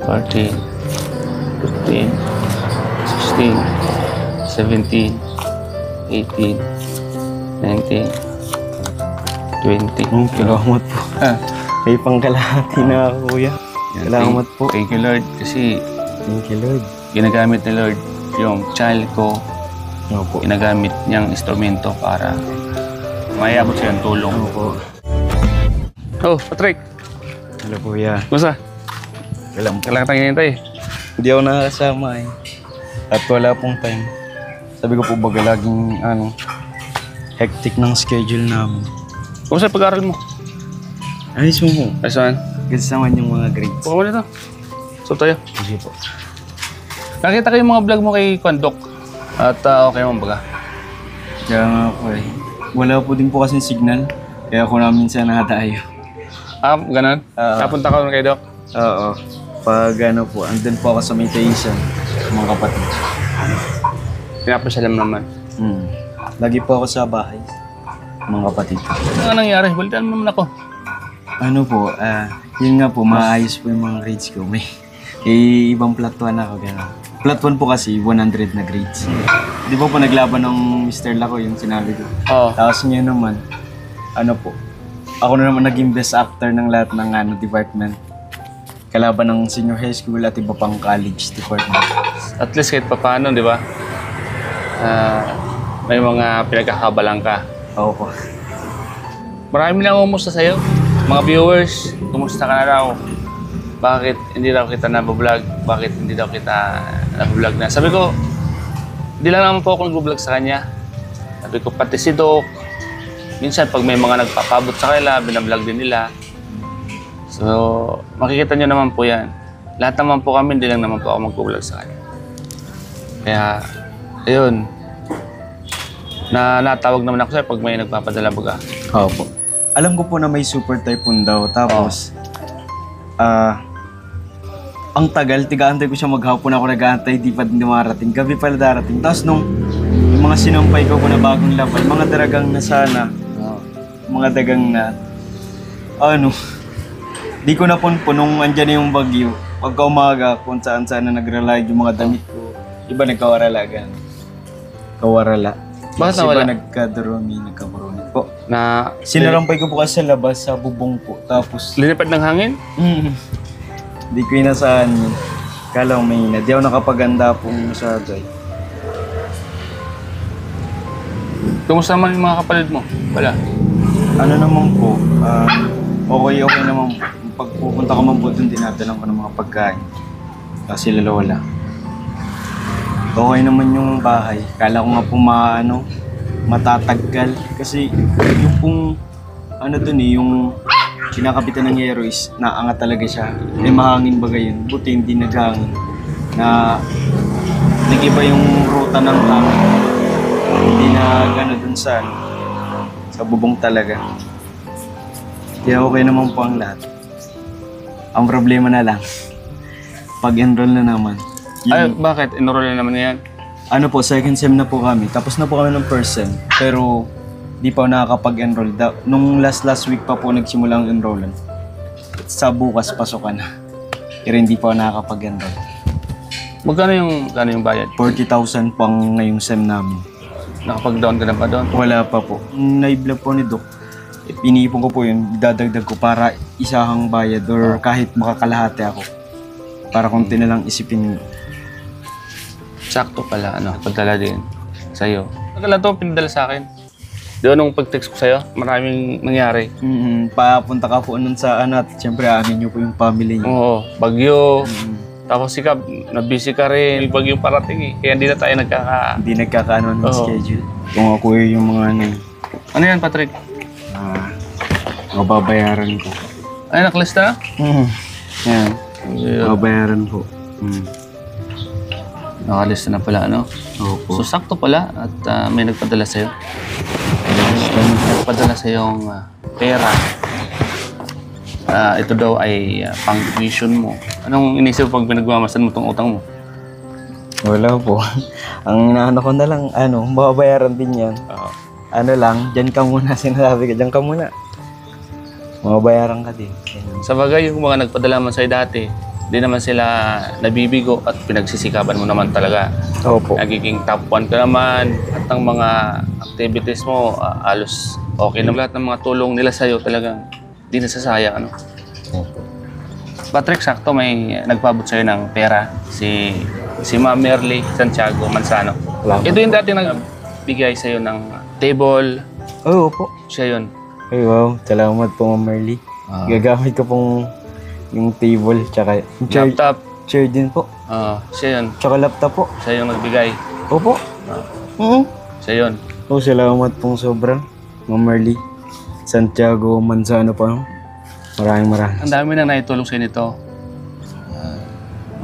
14, 15, 16, 17, 18, 19, 20. Salamat po. May pangkalahati na ako, kuya. Salamat po. Thank you, Lord. Kasi Thank you, Lord. ginagamit ni Lord yung child ko. Opo. Ginagamit niyang instrumento para mayabot siya ng tulong. Opo. Oh, Patrick. Hello, kuya. Kumusta? Kailangan Kailangan tayong hinintay. Hindi ako nakakasama eh. At wala pong time. Sabi ko po baga laging hectic ng schedule namin. Kumusta yung pag-aaral mo? Ayos mo po. Ayos naman. Kasi naman yung mga grades. Buka mo nito. Stop tayo. Sige po. Nakita ko yung mga vlog mo kay Kwandok. At okay mo baga. Kaya nga po eh. Wala po din po kasing signal. Kaya ako namin siya nakatayo. Ganun? Napunta ka rin kay Doc? Oo. Pag po, andun po ako sa meditation. Mga kapatid. Pinapasyalam naman. Lagi po ako sa bahay. Mga kapatid. Ano nangyari? Balitaan mo naman ako. Ano po, yun nga po, maayos po yung mga grades ko. May ibang plat 1 ako, gano'n. Plat 1 po kasi, 100 na grades. Di ba po naglaban ng Mr. Lako yung sinabi ko? Oo. Tapos niya naman, ako na naman naging best actor ng lahat ng department. Kalaban ng senior high school at iba pang college department. At least kahit paano, di ba? May mga pinagkakabalang ka. Oo po. Marami na kumusta sa'yo. Mga viewers, kumusta ka na raw? Bakit hindi daw kita nabablog? Bakit hindi daw kita nabablog na? Sabi ko, hindi lang naman po ako nag-vlog sa kanya. Sabi ko, pati si Doc. Minsan, pag may mga nagpapabot sa kanila, binablog din nila. So, makikita nyo naman po yan. Lahat naman po kami, hindi lang naman po ako mag-vlog sa kanya. Kaya, ayun. Natawag naman ako sa'yo pag may nagpapadala baga. Opo. Alam ko po na may super typhoon daw. Tapos, ang tagal, tiga-antay ko siya maghapon ako nag-aantay, di pa din dumarating. Gabi pala darating. Tapos nung yung mga sinampay ko na bagong laban, mga daragang na sana, mga dagang na, di ko napunpun nung andyan na yung bagyo. Pagka umaga, kung saan-saan na nag-rely yung mga damit ko, iba nagkawarala ganun. Kawarala. Bakit Kasi nawala? iba nagkadurumi, nagkaburunit po. Na Sinarampay ko po kasi sa labas, sa bubong po. Tapos, linipad ng hangin? di ko inasaan yun. Kala ko mahina. Di ako nakapaganda po masyado eh. Kumusta naman yung mga kapatid mo? Wala. Ano naman po, okay naman po. Pag pupunta ka man po doon, dinadalang ko ng mga pagkain. Kasi wala. Okay naman yung bahay. Kala ko nga po matataggal. Kasi yung pong, doon yung kinakapitan ng yero is naangat talaga siya. May mahangin baga yun. Buti hindi naghangin. Nag-iba yung ruta ng hangin. Hindi na gano'n dun sa bubong talaga. Kaya okay naman po ang lahat. Ang problema na lang, pag-enroll na naman. Ay, bakit? Enroll na naman yan? Second sem na po kami. Tapos na po kami ng first sem. Pero di pa ako nakakapag-enroll. Nung last week pa po nagsimula ang enrollan. Sa bukas, pasokan na. Pero hindi pa ako nakakapag-enroll. Magkano yung bayad? 40,000 pang ngayong sem namin. Nakapag-down ka na ba doon? Wala pa po. Naiblog po ni Doc. Piniipon ko po yun, dadagdag ko para isahang bayad or kahit makakalahati ako. Para konti na lang isipin. Sakto pala, pagdala din sa'yo. Nagkala to, pinadala sa akin. Doon nung pag-text ko sa'yo, maraming nangyari. Papunta ka po nun sa at siyempre amin niyo po yung family niyo. Oo, bagyo. Tapos ikaw, na-busy ka rin. May bagyo parating eh. Kaya hindi na tayo Hindi nagkakaano ng schedule. Kung ako yung mga Ano yan, Patrick? mababayaran ko. Ay, naklista na? Yan. Mababayaran ko. Nakalista na pala, Opo. So, sakto pala at may nagpadala sa'yo. Nagpadala sa'yong pera. Ito daw ay pang-tuition mo. Anong inisip pag pinagmamasan mo itong utang mo? Wala po. Ang inaano ko na lang, mababayaran din yan. Dyan ka muna, sinasabi ko, dyan ka muna. Mababayaran ka din. Sa bagay, yung mga nagpadala man sa'yo dati, Di naman sila nabibigo at pinagsisikapan mo naman talaga. Opo. Nagiging top 1 ka naman at ang mga activities mo halos okay na. Lahat ng mga tulong nila sa'yo talagang di nasasayang. Ano? Opo. Patrick, sakto may nagpabot sa'yo ng pera. Si Ma'am Merly Santiago Manzano. Salamat. Ito yung dati nagbigay sa'yo ng table. Oo po. Siya yun. Ay wow, salamat po Ma'am Merly. Gagamit ko pong yung table tsaka yung Laptop. chair din po. Siya yun. Tsaka laptop po. Siya yung nagbigay. Opo. Siya yun. Oh, salamat pong sobrang Ma'am Merly Santiago Manzano po. Maraming. Ang dami nang naitulong sa'yo nito.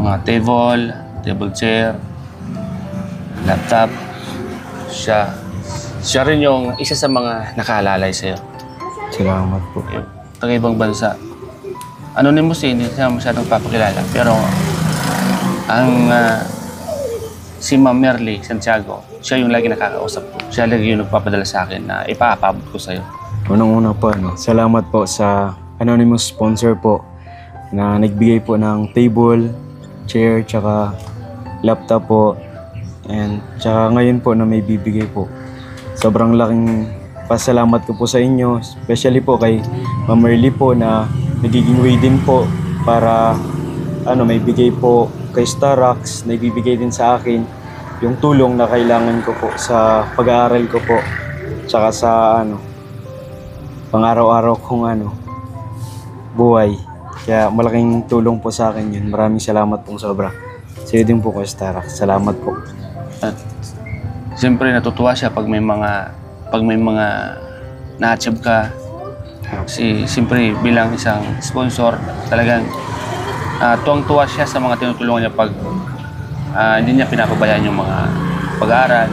Mga table chair, laptop. Siya rin yung isa sa mga nakaalalay sa'yo. Salamat po. Taga ibang bansa. Anonymous hindi siya masyadong papakilala. Pero si Ma'am Merly Santiago, siya yung lagi nakakausap ko. Siya lagi yung nagpapadala sa akin na ipaapabot ko sa'yo. Unang-una po, salamat po sa anonymous sponsor po na nagbigay po ng table, chair, tsaka laptop po. And tsaka ngayon po na may bibigay po. Sobrang laking pasalamat ko po sa inyo, especially po kay Ma'am Merly po na nagiging way din po para may bigay po kay Starax, na ibibigay din sa akin yung tulong na kailangan ko po sa pag-aaral ko po, tsaka sa pang-araw-araw kong buhay. Kaya malaking tulong po sa akin yun. Maraming salamat pong sobra. Sa'yo din po kay Starax. Salamat po. At siyempre natutuwa siya pag may mga na-achieve ka. Siyempre bilang isang sponsor, talagang tuwang-tuwa siya sa mga tinutulungan niya pag hindi niya pinapabayaan yung mga pag-aaral.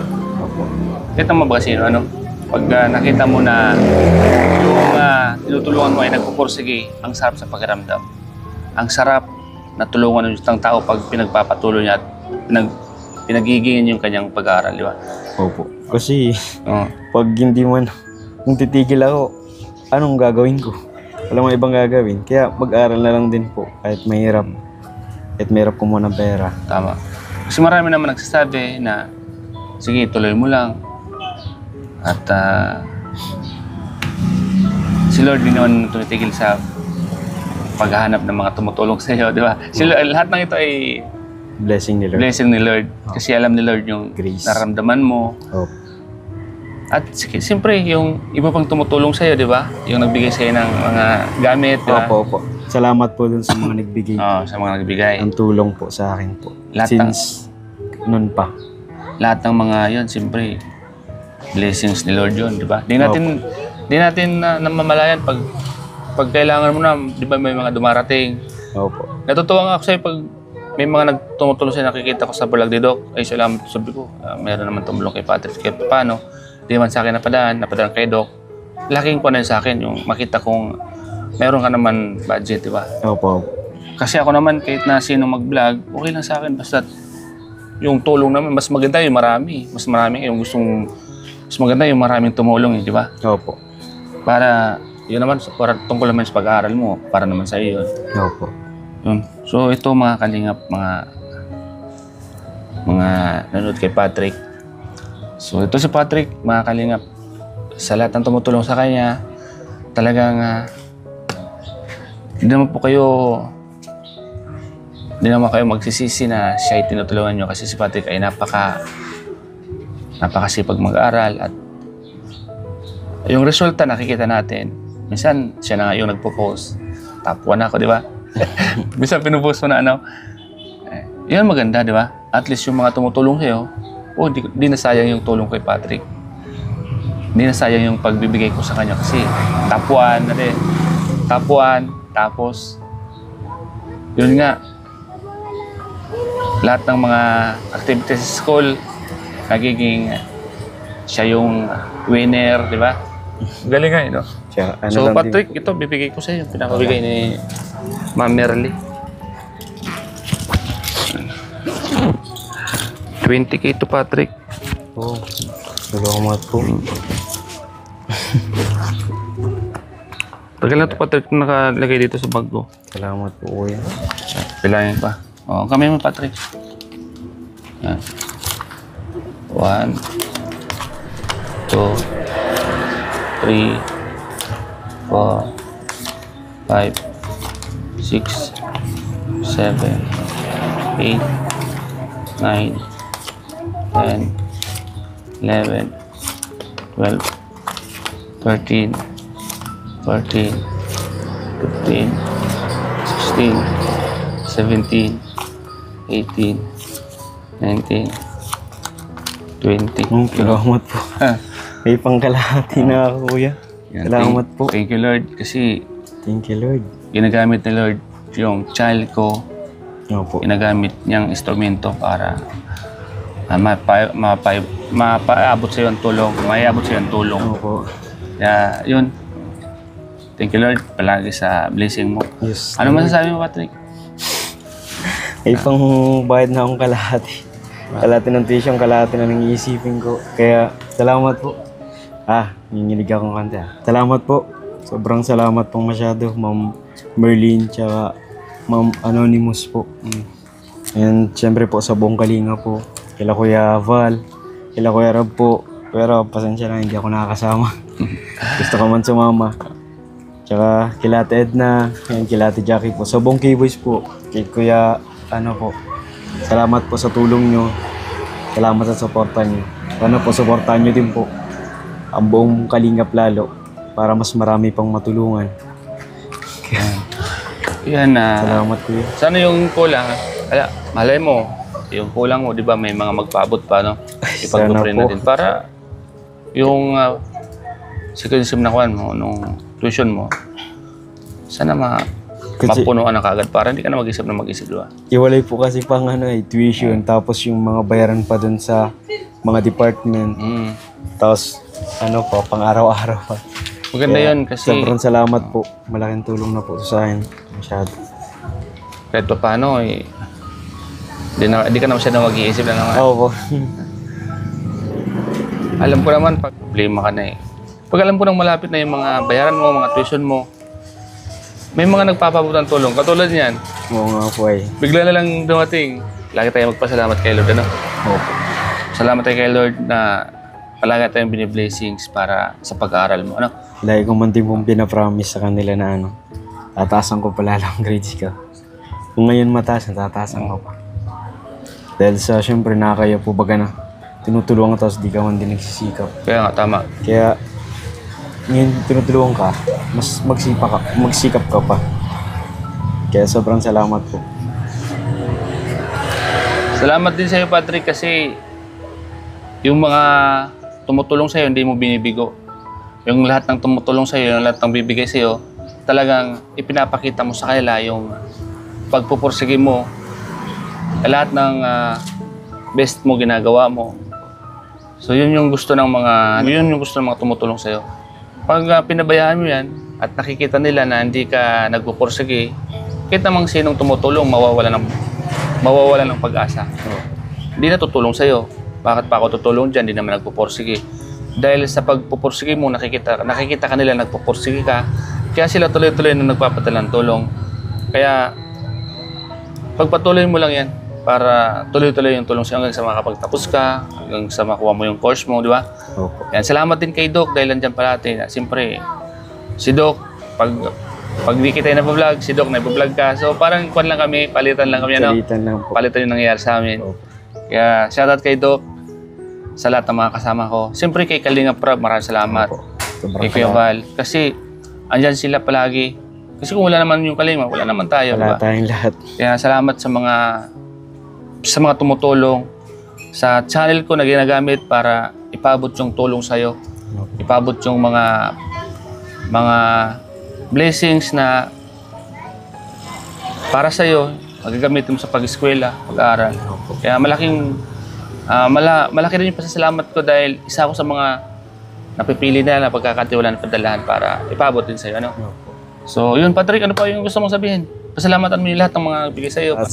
Kita mo ba kasi pag nakita mo na yung tinutulungan mo ay nagpupursige, ang sarap sa pakiramdam. Ang sarap na tulungan ng isang tao pag pinagpapatuloy niya at pinagigingin yung kanyang pag-aaral, di ba? Opo. Kasi pag hindi man, kung titigil ako, anong gagawin ko? Walang ibang gagawin. Kaya mag-aral na lang din po kahit mahirap. Kahit mahirap ko muna pera. Tama. Kasi marami naman nagsasabi na sige, tuloy mo lang. At si Lord din naman tumitigil sa paghahanap ng mga tumutulong sa iyo, di ba? Lahat ng ito ay Blessing ni Lord. blessing ni Lord. Kasi alam ni Lord yung Grace. nararamdaman mo. Opo. At siyempre, yung iba pang tumutulong sa'yo, di ba? Yung nagbigay sa'yo ng mga gamit, di ba? Opo. Salamat po dun sa mga nagbigay Sa mga nagbigay. ng tulong po sa akin po. Lahat Since noon pa. Lahat ng mga yon, siyempre, blessings ni Lord yun, di ba? Di natin namamalayan pag kailangan mo na, di ba may mga dumarating. Opo. Natutuwa nga ako sa'yo pag may mga tumutulong sa'yo, nakikita ko sa vlog ni Doc. Ay, salamat, sabi ko, meron naman tumulong kay Patrick. Kaya paano? Di man sa akin napadaan kay Doc. Laking po na yun sa akin, yung makita kong meron ka naman budget, di ba? Opo. Kasi ako naman, kahit na sino mag-vlog, okay lang sa akin. Basta yung tulong naman, mas maganda yung marami. Mas maganda yung maraming tumulong, di ba? Opo. Para, yun naman, para tungkol naman sa pag-aaral mo, para naman sa iyo yun. Opo. Yun. So, ito mga kalingap, mga nanonood kay Patrick. So, ito si Patrick, mga kalingap. Sa lahat ng tumutulong sa kanya, talagang hindi naman kayo magsisisi na siya ay tinutulungan nyo kasi si Patrick ay napakasipag mag-aaral at yung resulta nakikita natin. Minsan, siya na nga yung nagpo-post. Top 1 ako, di ba? Minsan pinupost mo na yun maganda, di ba? At least yung mga tumutulong sa'yo, di nasayang yung tulong kay Patrick. Di nasayang yung pagbibigay ko sa kanya kasi top 1 na din. Top 1, tapos yun nga, lahat ng mga activities sa school, nagiging siya yung winner, di ba? Galing nga, no? So, Patrick, ito, bibigay ko sa'yo. Pinakabigay ni Ma'am Merly. 20K to Patrick. Oh, salamat po. Tagal na ito, Patrick, na nakalagay dito sa bag ko. Salamat po, kuya. Bilangin pa. O, kamay mo, Patrick. Yan. 1, 2, 3, 4, 5, 6, 7, 8, 9, 10, 11, 12, 13, 14, 15, 16, 17, 18, 19, 20. Salamat po. May pangkalahati na ako, kuya. Yan, Salamat po. Thank you, Lord. Kasi Thank you, Lord. ginagamit ni Lord yung child ko, Opo. ginagamit niyang instrumento para mapaabot sa iyo ang tulong, maiabot sa iyo ang tulong. Opo. Kaya, yun. Thank you, Lord, palagi sa blessing mo. Yes. Ano masasabi mo, Patrick? May pang bayad na akong kalahati. Kalahati ng tuition, kalahati na nang iisipin ko. Kaya, salamat po. Nanginginig akong kanta. Salamat po. Sobrang salamat pong masyado, Ma'am Merlin, tsaka Ma'am Anonymous po. And syempre po sa buong Kalinga po. Kila Kuya Val, kila Kuya Rob po. Pero pasensya lang, hindi ako nakakasama. Gusto ko man sumama. Tsaka kila Ate Edna, and kila Ate Jackie po. Sa buong K-Boys po, kay Kuya, po. Salamat po sa tulong nyo. Salamat sa suporta nyo. Sana po, suportahan nyo din po ang buong Kalingap lalo para mas marami pang matulungan. Yan Salamat kuya. sana yung kulang, malay mo, yung kulang mo, di ba, may mga magpaabot pa, no? Ipag-pray Sana po. natin para yung second sem na kuhan mo, nung tuition mo, sana Kasi mapunuan na kagad para hindi ka na mag-isip, di ba? iwalay po kasi pang tuition, tapos yung mga bayaran pa dun sa mga department. Tapos pang araw-araw pa. Maganda Kaya, yun kasi sobrang salamat po. Malaking tulong na po sa akin. Masyado. kahit pa paano, di ka na masyadong mag-iisip na naman. Oo po. Alam ko naman, pag problema ka na Pag alam ko nang malapit na yung mga bayaran mo, mga tuition mo, may mga nagpapabot ng tulong. Katulad niyan, Oo nga po ay. bigla na lang dumating. Lagi tayo magpasalamat kay Lord, ano? Opo. Salamat tayo kay Lord na palagi tayong biniblessings para sa pag-aaral mo, ano? Lagi kong man din pong pinapromise sa kanila na tatasan ko pala lang grades ko. Kung ngayon mataas, tatasan ko pa. Dahil sa syempre nakakaya po baga na tinutulungan tapos di ka man din nagsisikap. Kaya nga, tama. Kaya ngayon tinutulungan ka, mas magsikap ka pa. Kaya sobrang salamat po. Salamat din sa'yo, Patrick, kasi yung mga tumutulong sa'yo, hindi mo binibigo. Yung lahat ng tumutulong sa'yo, yung lahat ng bibigay sa'yo, talagang ipinapakita mo sa kanila yung pagpupursige mo, lahat ng best mo ginagawa mo. So yun yung gusto ng mga tumutulong sa'yo. Pag pinabayaan mo yan at nakikita nila na hindi ka nagpupursige, kahit namang sinong tumutulong, mawawala ng pag-asa. Hindi na tutulong sa'yo. Bakit pa ako tutulong dyan? Hindi naman nagpupursige. Dahil sa pagpupursige mo, nakikita ka nila nagpupursige ka, kaya sila tuloy-tuloy na nagpapadala ng tulong. Kaya pagpatuloy mo lang yan para tuloy-tuloy yung tulong sa'yo hanggang sa makapagtapos ka, hanggang sa makuha mo yung course mo, di ba? Opo. Yan, salamat din kay Doc dahil nandiyan palati. Siyempre, si Doc, pag di kita na-vlog, si Doc na-vlog ka. So parang kwan lang kami, palitan lang kami, ano? Salitan lang po. Palitan yung nangyayari sa amin. Opo. Kaya shoutout kay Doc sa lahat ng mga kasama ko. Siyempre kay Kalinga Prab, maraming salamat. Opo. Sobrang Kay Kuya salamat. Val. Kasi andyan sila palagi. Kasi kung wala naman yung Kalinga, wala naman tayo, Wala diba? tayong lahat. Kaya salamat sa mga tumutulong sa channel ko na ginagamit para ipabot yung tulong sa'yo. Ipabot yung mga blessings na para sa'yo, magagamitin mo sa pag-eskwela, pag-aaral. Kaya malaki rin yung pasasalamat ko dahil isa ako sa mga napipili na pagkakatiwalaan at padalahan para ipabot din sa'yo. Ano? So, yun, Patrick, ano pa yung gusto mong sabihin? Pasalamatan mo yung lahat ng mga bigay sa'yo. At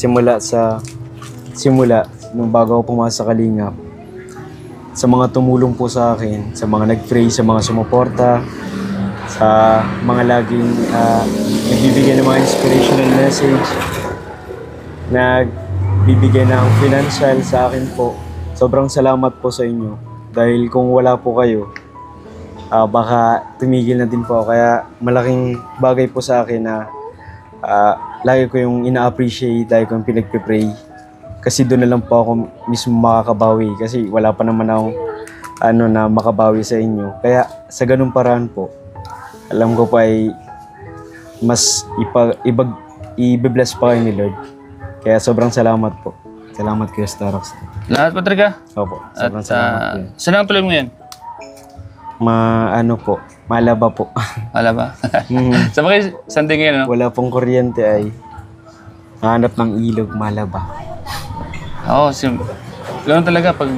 simula, nung bago ako pumasok sa Kalingap, sa mga tumulong po sa akin, sa mga nag-pray, sa mga sumuporta, sa mga laging nagbibigay ng mga inspirational message, nagbibigay ng financial sa akin po. Sobrang salamat po sa inyo. Dahil kung wala po kayo, baka tumigil na din po ako. Kaya malaking bagay po sa akin na lagi ko yung ina-appreciate, lagi ko yung pinagpipray. Kasi doon na lang po ako mismo makakabawi. Kasi wala pa naman akong na makabawi sa inyo. Kaya sa ganung paraan po, alam ko pa ay mas i-bless pa kayo ni Lord. Kaya sobrang salamat po. Salamat kayo, Starox. Lahat, Patrick. Opo, At sobrang salamat po. saan ang tuloy mo yan? Po, Malaba po. Wala ba? Mhm. Sa mga sanding yan, no? Wala pong kuryente ay hanap ng ilog, Malaba. Oo, ganoon talaga pag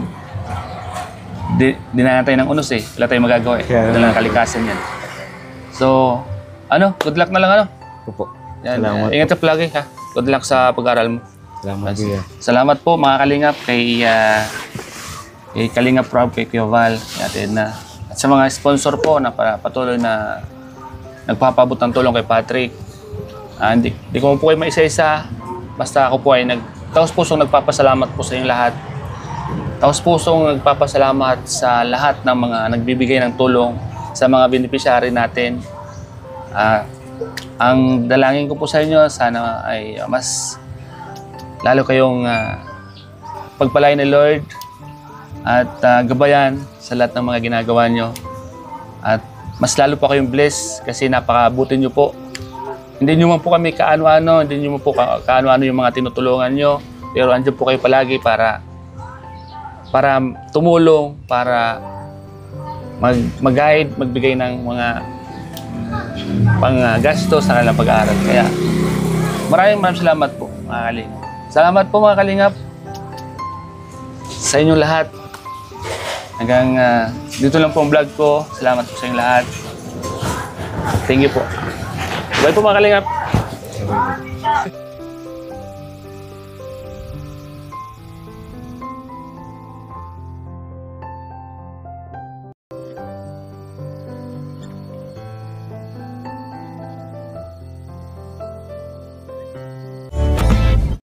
dinatay ng unos eh. Wala tayong magagawa eh. Kaya- Wala ng kalikasan yan. So, good luck na lang Opo. Yan, Salamat ingat ka palagi ha. Good luck sa pag-aaral mo. Salamat kuya. Salamat po mga kalingap kay Kalingap Rob, kay Kuya Val, kay Ate Edna. At sa mga sponsor po na patuloy na nagpapabot ng tulong kay Patrick. Hindi ko po kayo maisa-isa. Basta ako po ay taos-pusong nagpapasalamat po sa inyong lahat. Taos-pusong nagpapasalamat sa lahat ng mga nagbibigay ng tulong sa mga beneficiary natin. Ang dalangin ko po sa inyo, sana ay mas lalo kayong pagpalain ni Lord at gabayan sa lahat ng mga ginagawa nyo. At mas lalo pa kayong bless kasi napakabuti nyo po. Hindi nyo man po kami kaano-ano, hindi nyo man po kaano-ano yung mga tinutulungan nyo. Pero andyan po kayo palagi para tumulong, para mag-guide, magbigay ng mga panggasto sa kanilang pag-aaral. Kaya maraming salamat po mga kalingap. Salamat po mga kalingap sa inyong lahat. Hanggang dito lang po ang vlog ko. Salamat po sa inyong lahat. Thank you po. Bye po mga kalingap.